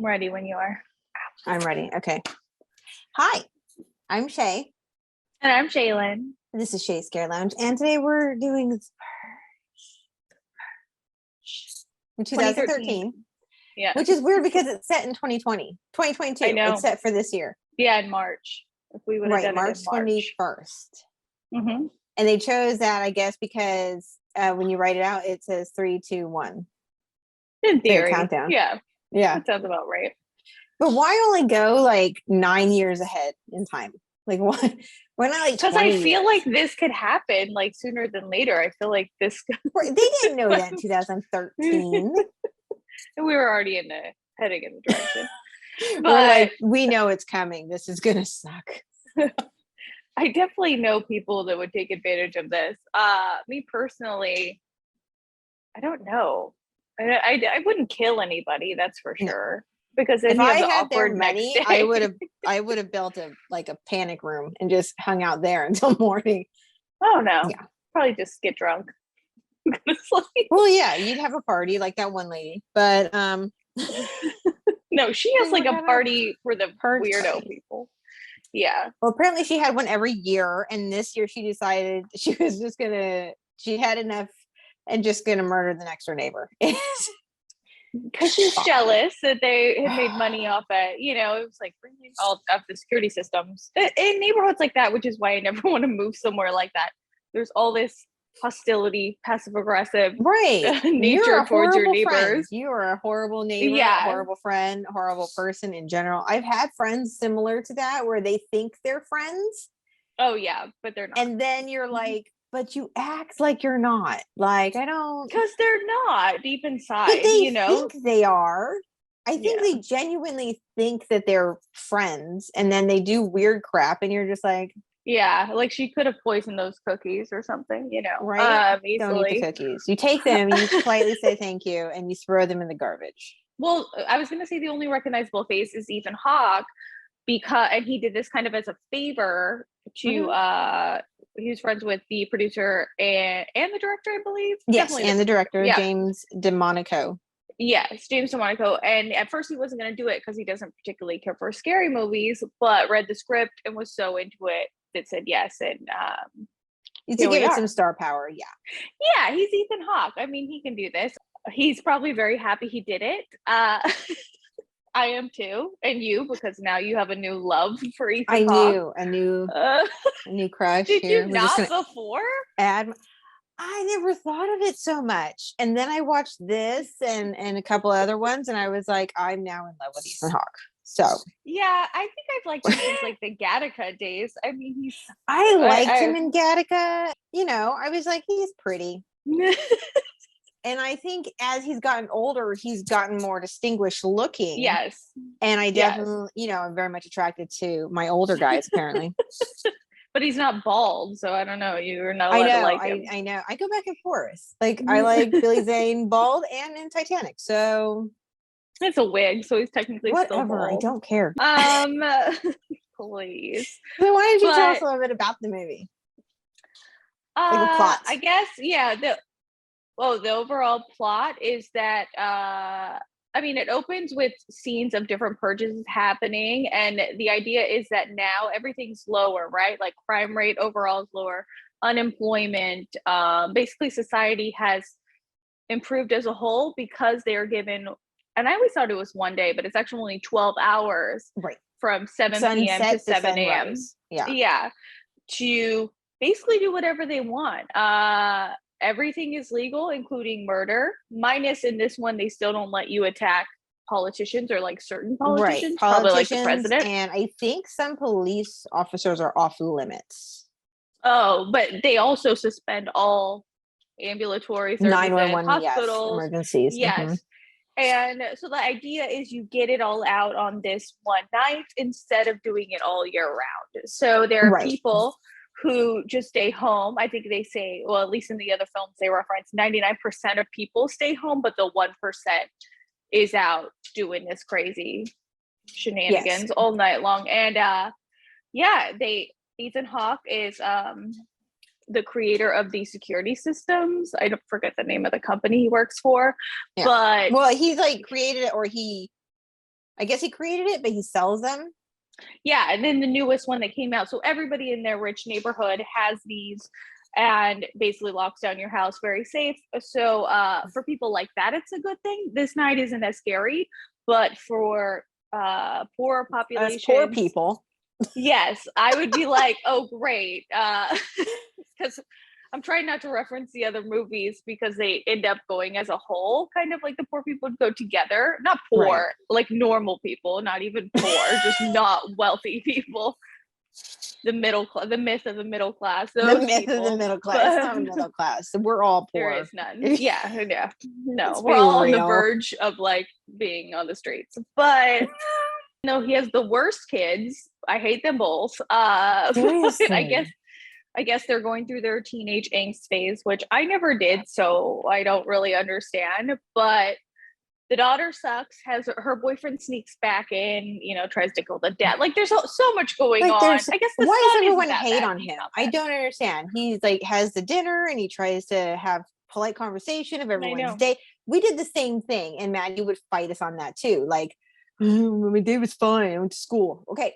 I'm ready when you are. I'm ready. Okay. Hi, I'm Shay. And I'm Shealyn. This is Shea Scare Lounge. And today we're doing Purge in 2013. Yeah. Which is weird because it's set in 2022. I know. It's set for this year. Yeah, in March. If we would have done March it in March. 21st. Mm-hmm. And they chose that, I guess, because when you write it out, it says 3, 2, 1. In theory. Countdown. Yeah. Yeah. That sounds about right. But why only go like 9 years ahead in time? Like why not like because I feel like this could happen like sooner than later. I feel like this they didn't know that in 2013. We were already heading in the direction. But we're like, we know it's coming. This is gonna suck. I definitely know people that would take advantage of this. Me personally, I don't know. I wouldn't kill anybody, that's for sure. Because if I had their awkward money, I would have built a panic room and just hung out there until morning. Oh no. Yeah. Probably just get drunk. Well, yeah, you'd have a party like that one lady. But no, she has like a party for the weirdo people. Yeah. Well, apparently she had one every year, and this year she decided she was just she had enough and just gonna murder the next door neighbor. Because she's jealous that they had made money off it. You know, it was like bringing all of the security systems in neighborhoods like that, which is why I never want to move somewhere like that. There's all this hostility, passive aggressive nature towards your neighbors. Friend. You are a horrible neighbor, a horrible friend, a horrible person in general. I've had friends similar to that where they think they're friends. Oh yeah, but they're not. And then you're like, but you act like you're not. Like, I don't. Because they're not deep inside. But they think they are. I think they genuinely think that they're friends, and then they do weird crap, and you're just like, yeah, like she could have poisoned those cookies or something, right? Don't eat the cookies. You take them, and you politely say thank you, and you throw them in the garbage. Well, I was going to say the only recognizable face is Ethan Hawke, and he did this kind of as a favor to he was friends with the producer and the director, I believe. Yes, definitely and the director, James DeMonaco. Yes, James DeMonaco. And at first he wasn't going to do it because he doesn't particularly care for scary movies, but read the script and was so into it that said yes. And to give it some star power. Yeah. Yeah, he's Ethan Hawke. I mean, he can do this. He's probably very happy he did it. I am too, and you, because now you have a new love for Ethan Hawke. A new crush. Did you not before? I never thought of it so much, and then I watched this and a couple other ones, and I was like, I'm now in love with Ethan Hawke. So yeah, I think I've liked him since like the Gattaca days. I mean, I liked him in Gattaca. I was like, he's pretty. And I think as he's gotten older, he's gotten more distinguished looking. Yes. And I definitely, I'm very much attracted to my older guys, apparently. But he's not bald, so I don't know. You're not allowed to like him. I know. I go back and forth. Like, I like Billy Zane bald and in Titanic. So it's a wig, so he's technically still bald. I don't care. Please. So why don't you tell us a little bit about the movie? Like the plot. I guess, yeah. The overall plot is that, it opens with scenes of different purges happening. And the idea is that now everything's lower, right? Like crime rate overall is lower, unemployment, basically society has improved as a whole because they are given, and I always thought it was one day, but it's actually only 12 hours from 7 p.m. to 7 a.m. Yeah. To basically do whatever they want. Everything is legal, including murder. Minus in this one, they still don't let you attack politicians or like certain politicians, probably like the president. And I think some police officers are off limits. Oh, but they also suspend all ambulatory services, 911, hospitals, emergencies. Yes. Mm-hmm. And so the idea is you get it all out on this one night instead of doing it all year round. So there are people who just stay home. I think they say, well, at least in the other films they reference 99% of people stay home, but the 1% is out doing this crazy shenanigans all night long. And Ethan Hawke is the creator of the security systems. I don't forget the name of the company he works for, but well, he's like created it, or he I guess he created it, but he sells them. Yeah, and then the newest one that came out. So everybody in their rich neighborhood has these and basically locks down your house, very safe. So for people like that, it's a good thing. This night isn't as scary, but for poorer Us poor populations, people. yes, I would be like, oh great, because I'm trying not to reference the other movies because they end up going as a whole, kind of like the poor people go together. Not poor, Right. like normal people, not even poor, just not wealthy people. The middle class, the myth of the middle class. The myth of the middle class. It's not a middle class. We're all poor. There is none. Yeah. No, Let's we're be all on the real. verge of like being on the streets. But no, he has the worst kids. I hate them both. But Seriously. I guess they're going through their teenage angst phase, which I never did, so I don't really understand. But the daughter sucks, has her boyfriend sneaks back in, tries to kill the dad. Like there's so much going Like, on. I guess the why son does everyone isn't that hate bad. on He's him? not I bad. don't understand. He's like has the dinner and he tries to have polite conversation of everyone's day. We did the same thing, and Maddie would fight us on that too. Like, my day was fine. I went to school. Okay.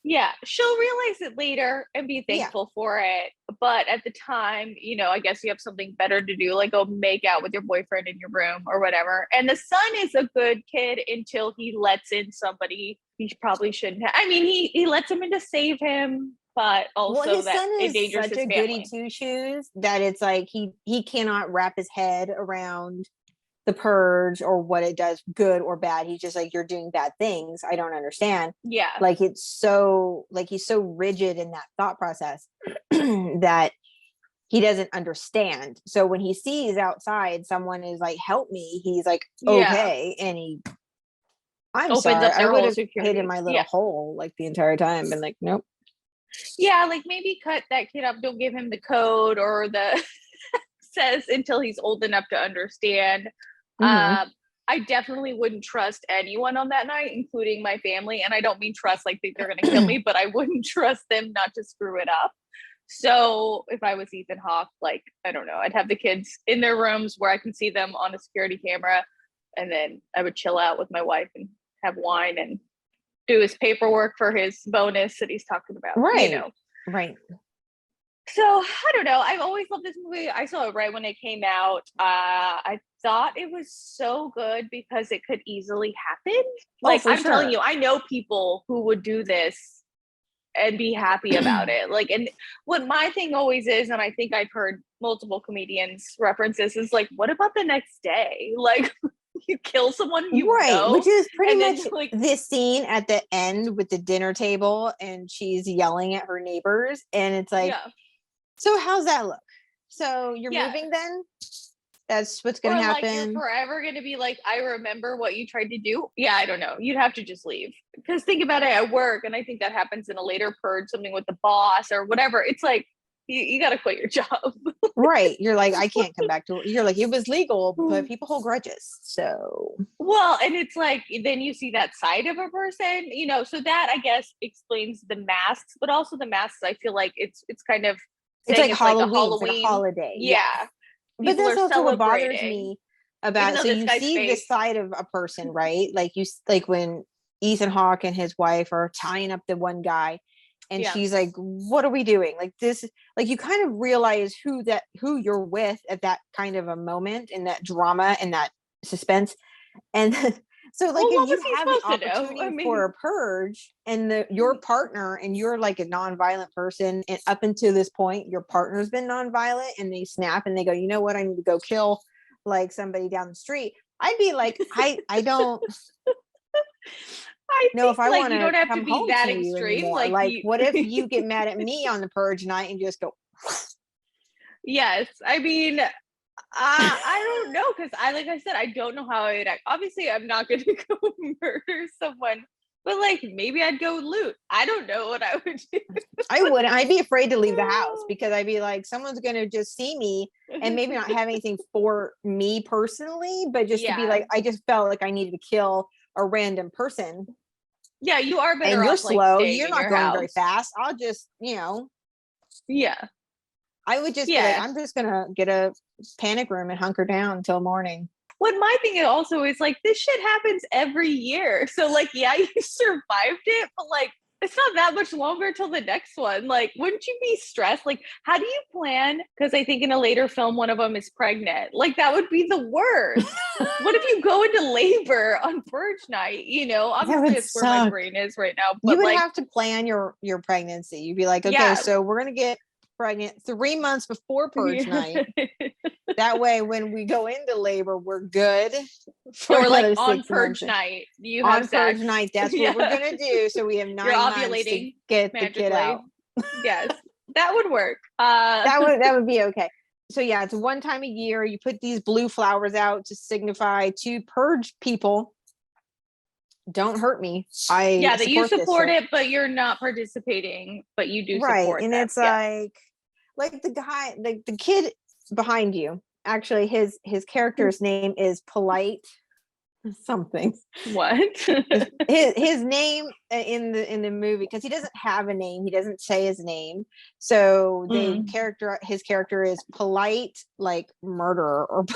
Yeah, she'll realize it later and be thankful for it. But at the time, I guess you have something better to do, like go make out with your boyfriend in your room or whatever. And the son is a good kid until he lets in somebody he probably shouldn't have. I mean, he lets him in to save him, but also his that son is endangers such his a family. goody two shoes that it's like he cannot wrap his head around the purge or what it does, good or bad. He's just like, you're doing bad things. I don't understand. Yeah. Like it's so like he's so rigid in that thought process that he doesn't understand. So when he sees outside someone is like, help me, he's like, okay. And I'm opens sorry, up I their would whole have security. hid in my little hole like the entire time, been like, nope. Yeah, like maybe cut that kid up. Don't give him the code or the says until he's old enough to understand. I definitely wouldn't trust anyone on that night, including my family. And I don't mean trust like they're going to kill me, but I wouldn't trust them not to screw it up. So if I was Ethan Hawke, like, I don't know, I'd have the kids in their rooms where I can see them on a security camera. And then I would chill out with my wife and have wine and do his paperwork for his bonus that he's talking about. Right. Right. So I don't know. I've always loved this movie. I saw it right when it came out. I thought it was so good because it could easily happen. Like I'm telling you, I know people who would do this and be happy about it. Like, and what my thing always is, and I think I've heard multiple comedians reference this, is like, what about the next day? Like you kill someone which is pretty much like this scene at the end with the dinner table and she's yelling at her neighbors and it's like, so how's that look? So you're moving then? That's what's going to happen. Like you're forever going to be like, I remember what you tried to do. Yeah, I don't know. You'd have to just leave. Because think about it at work, and I think that happens in a later purge, something with the boss or whatever. It's like, you got to quit your job. Right. You're like, I can't come back to it. You're like, it was legal, but people hold grudges. So. Well, and it's like, then you see that side of a person, so that I guess explains the masks, but also the masks, I feel like it's kind of, it's like Halloween, like a Halloween. It's like a holiday. Yeah. But that's also what bothers me about, so you see this side of a person, right? Like when Ethan Hawke and his wife are tying up the one guy and she's like, what are we doing? Like this, like you kind of realize who you're with at that kind of a moment in that drama and that suspense. And so like if you have the opportunity for a purge and your partner and you're like a nonviolent person, and up until this point your partner's been nonviolent and they snap and they go, you know what, I need to go kill like somebody down the street, I'd be like, I don't know if I want to. You don't have to be that extreme. Like what if you get mad at me on the purge night and just go yes, I mean, I don't know, because like I said, I don't know how I'd act. Obviously, I'm not going to go murder someone, but like maybe I'd go loot. I don't know what I would do. I wouldn't. I'd be afraid to leave the house because I'd be like, someone's going to just see me and maybe not have anything for me personally, but just to be like, I just felt like I needed to kill a random person. Yeah, you are better. And you're slow. You're not going house. very fast. I'll just, Yeah. I would just be like, I'm just going to get a panic room and hunker down until morning. what my thing also is like, this shit happens every year. So like, yeah, you survived it, but like, it's not that much longer till the next one. Like, wouldn't you be stressed? Like, how do you plan? Because I think in a later film, one of them is pregnant. Like, that would be the worst. What if you go into labor on Purge night? You know, obviously that's where my brain is right now. But you would have to plan your pregnancy. You'd be like, okay, so we're gonna get pregnant 3 months before Purge night. That way, when we go into labor, we're good. Or like on Purge night, you have on Purge night. That's what we're gonna do. So we have 9 months to get the kid out. Yes, that would work. That would be okay. So yeah, it's one time a year. You put these blue flowers out to signify to Purge people, don't hurt me. That you support it, but you're not participating, but you do support and them. It's like the guy, like the kid behind you. Actually, his character's name is Polite something. What? his name in the movie, because he doesn't have a name, he doesn't say his name, so his character is Polite, like murderer, or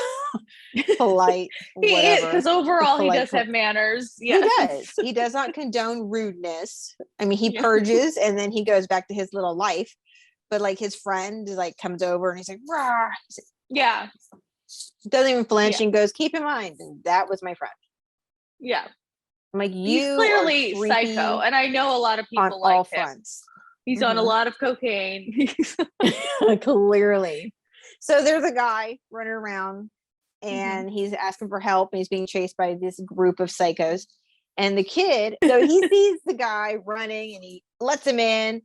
polite whatever, because overall he does have manners. He does not condone rudeness. I mean, he purges and then he goes back to his little life, but like his friend like comes over and he's like, rah. Doesn't even flinch and goes, keep in mind that was my friend. I'm like, he's clearly psycho, and I know a lot of people like all him. Fronts. He's on a lot of cocaine. Clearly. So there's a guy running around and he's asking for help and he's being chased by this group of psychos. And the kid, so he sees the guy running and he lets him in,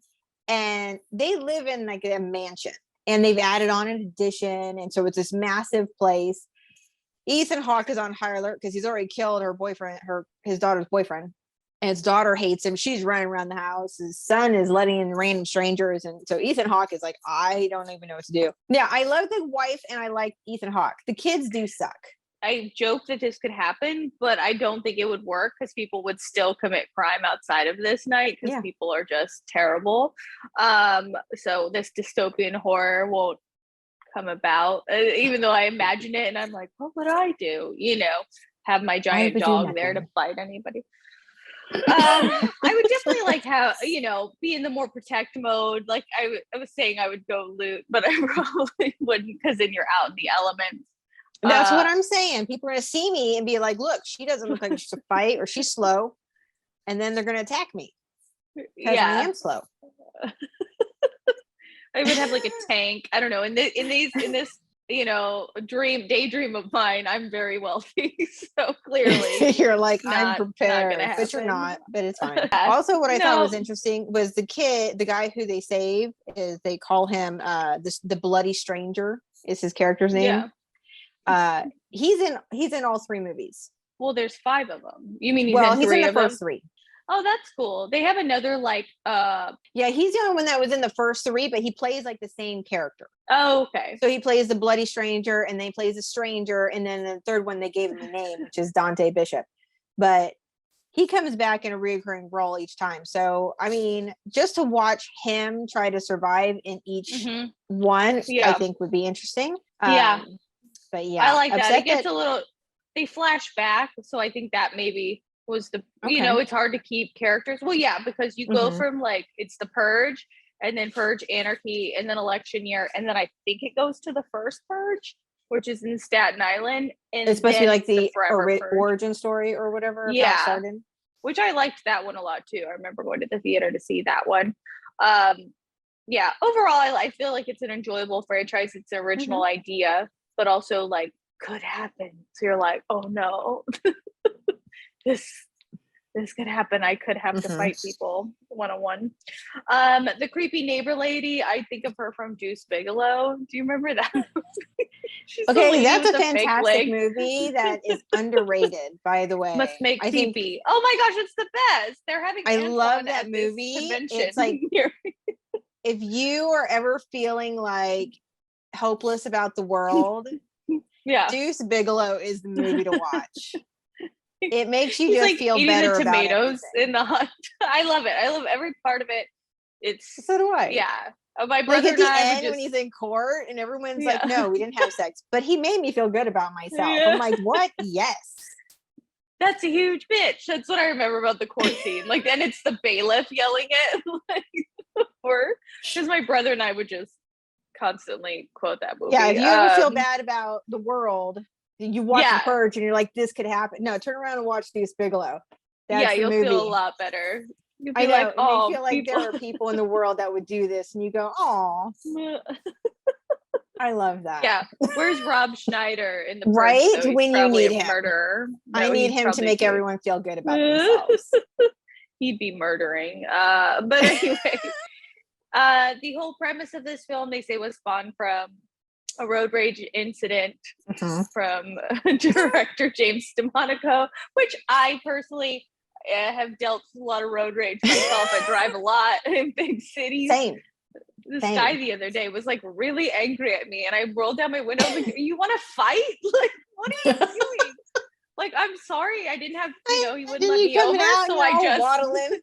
and they live in like a mansion and they've added on an addition. And so it's this massive place. Ethan Hawke is on high alert because he's already killed his daughter's boyfriend, and his daughter hates him. She's running around the house. His son is letting in random strangers, and so Ethan Hawke is like, I don't even know what to do. Yeah, I love the wife and I like Ethan Hawke. The kids do suck. I joke that this could happen, but I don't think it would work because people would still commit crime outside of this night because people are just terrible. So this dystopian horror won't come about, even though I imagine it and I'm like, what would I do? You know, have my giant dog there to bite anybody. I would definitely like have, be in the more protect mode. Like I was saying, I would go loot, but I probably wouldn't, because then you're out in the elements. That's what I'm saying. People are going to see me and be like, look, she doesn't look like she's a fight, or she's slow. And then they're going to attack me because I am slow. I would have like a tank. I don't know. In this, daydream of mine, I'm very wealthy. So clearly you're like, I'm prepared, but you're not, but it's fine. Also, what I thought was interesting was the guy who they save is, they call him the Bloody Stranger is his character's name. He's in all 3 movies. Well, there's 5 of them. You mean he's in the first 3. Oh, that's cool. They have another like he's the only one that was in the first 3, but he plays like the same character. Oh, okay. So he plays the Bloody Stranger, and then he plays a stranger, and then the third one they gave him a name, which is Dante Bishop. But he comes back in a recurring role each time. So I mean, just to watch him try to survive in each one, I think would be interesting. But I like that. It gets a little, they flash back, so I think that maybe was the it's hard to keep characters. Well, because you go from like, it's the Purge, and then Purge, Anarchy, and then election year, and then I think it goes to the first Purge, which is in Staten Island, and it's supposed to be like the origin story or whatever. Which I liked that one a lot too. I remember going to the theater to see that one. Overall, I feel like it's an enjoyable franchise. It's an original idea, but also like could happen. So you're like, oh no. This could happen. I could have to fight people 1-on-1. The creepy neighbor lady, I think of her from Juice Bigelow. Do you remember that? That's a fantastic movie that is underrated, by the way. Must make pee-pee. Oh my gosh, it's the best. They're having I love that movie. It's like if you are ever feeling like hopeless about the world, Juice Bigelow is the movie to watch. It makes you just feel better the tomatoes about in the hot. I love it. I love every part of it. So do I. Yeah, My brother like at the and I end just, when he's in court and everyone's like, no, we didn't have sex, but he made me feel good about myself. I'm like, what? Yes. That's a huge bitch. That's what I remember about the court scene. Like, then it's the bailiff yelling it, like, or because my brother and I would just constantly quote that movie. Yeah, if you ever feel bad about the world, you watch The Purge and you're like, this could happen. No, turn around and watch Deuce Bigelow. That's the you'll movie. feel a lot better. I know, like, and you feel like there are people in the world that would do this, and you go, oh. I love that. Yeah. Where's Rob Schneider in the Purge? Right? So when you need him. Murderer. I need him to make everyone feel good about themselves. He'd be murdering. But anyway, the whole premise of this film, they say, was spawned from a road rage incident from director James DeMonico, which I personally have dealt with a lot of road rage myself. I drive a lot in big cities. Same. This guy the other day was like really angry at me, and I rolled down my window. I was like, "You want to fight? Like, what are you doing? Like, I'm sorry, I didn't have, he wouldn't let me over, so I just waddling.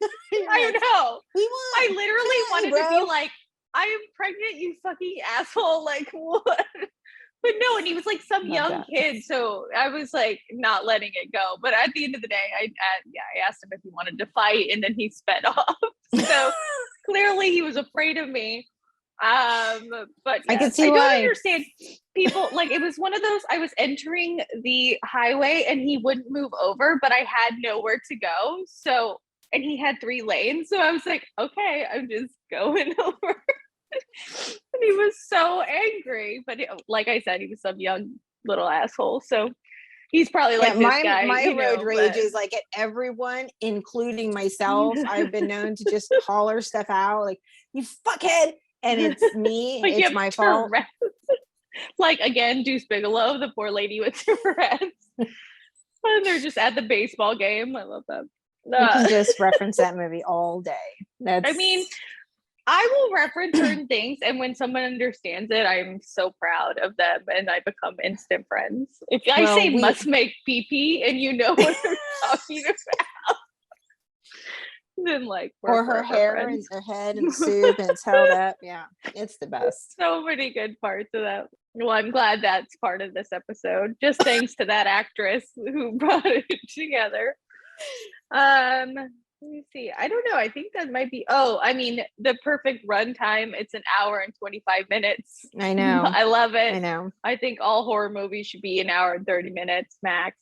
I know. I literally wanted to be like, I am pregnant, you fucking asshole. Like, what? But no, and he was like some young kid, so I was like not letting it go. But at the end of the day, I asked him if he wanted to fight, and then he sped off. So clearly he was afraid of me. But I can see why. I don't understand people. Like, it was one of those, I was entering the highway and he wouldn't move over, but I had nowhere to go. So, and he had 3 lanes. So I was like, okay, I'm just going over. And he was so angry. But like I said, he was some young little asshole. So he's probably like, this guy. My road rage is like at everyone, including myself. I've been known to just holler stuff out, like, you fuckhead. And it's me. Like, it's my fault. Like, again, Deuce Bigelow, the poor lady with Tourette's. And they're just at the baseball game. I love that. You can just reference that movie all day. I mean, I will reference certain things, and when someone understands it, I'm so proud of them, and I become instant friends. If I say must make pee-pee, and you know what I'm talking about. Then like, or her hair friends. And her head and soup and it's held up. Yeah, it's the best. So many good parts of that. Well, I'm glad that's part of this episode. Just thanks to that actress who brought it together. Let me see. I don't know. I think that might be. Oh, I mean, the perfect runtime. It's an hour and 25 minutes. I know. I love it. I know. I think all horror movies should be an hour and 30 minutes max.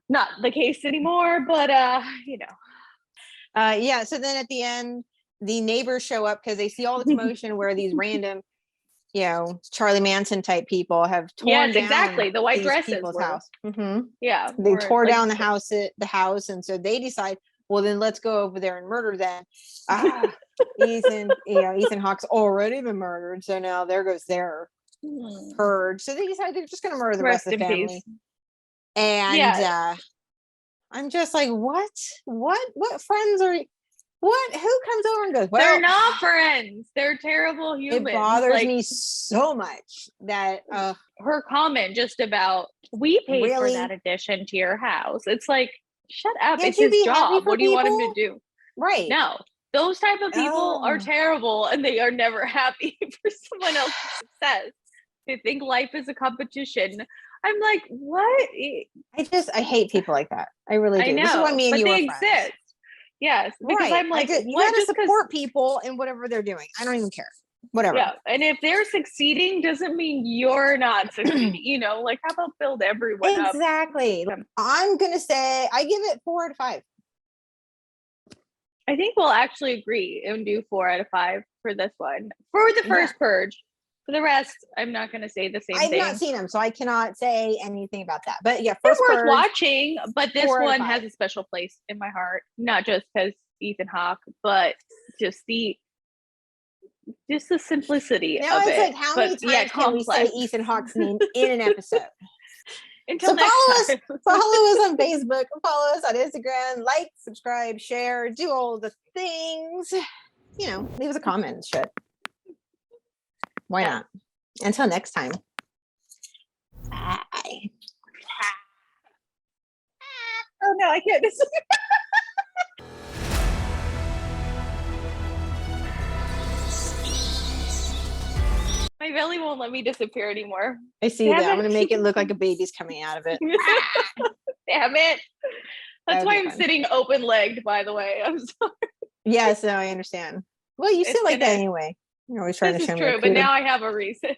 Not the case anymore, but yeah, so then at the end, the neighbors show up because they see all the commotion where these random, Charlie Manson type people have torn down the white dresses people's house. Yeah, they tore down the house, and so they decide, well, then let's go over there and murder them. Ethan Hawke's already been murdered, so now there goes their purge. So they decide they're just going to murder the rest of the family. Peace. And I'm just like, what friends are, who comes over and goes, well, they're not friends. They're terrible humans. It bothers me so much that her comment just about, we paid for that addition to your house. It's like, shut up. It's his job. What do you want him to do? Right. No, those type of people are terrible, and they are never happy for someone else's success. They think life is a competition. I'm like, what? I hate people like that. I really do. I know. This is why me and you are friends. Exist. Yes, because I'm like, you gotta support people in whatever they're doing. I don't even care. Whatever. Yeah, and if they're succeeding, doesn't mean you're not succeeding. Like, how about build everyone up? Exactly. I'm gonna say I give it 4 out of 5. I think we'll actually agree and do 4 out of 5 for this one for the first Purge. For the rest, I'm not going to say the same thing. I've not seen them, so I cannot say anything about that. But yeah, first Purge, worth watching. But this one has a special place in my heart, not just because Ethan Hawke, but just the simplicity now of it's it. Like, how many times can we say Ethan Hawke's name in an episode? Until next time. Follow us on Facebook, follow us on Instagram, like, subscribe, share, do all the things. Leave us a comment and shit. Why not? Until next time. Bye. Oh no, I can't. My belly won't let me disappear anymore. I see that. I'm going to make it look like a baby's coming out of it. Damn it. That's why I'm sitting open-legged, by the way. I'm sorry. Yes, no, I understand. Well, you sit like that anyway. You're always trying to show me. This is true, but now I have a reason.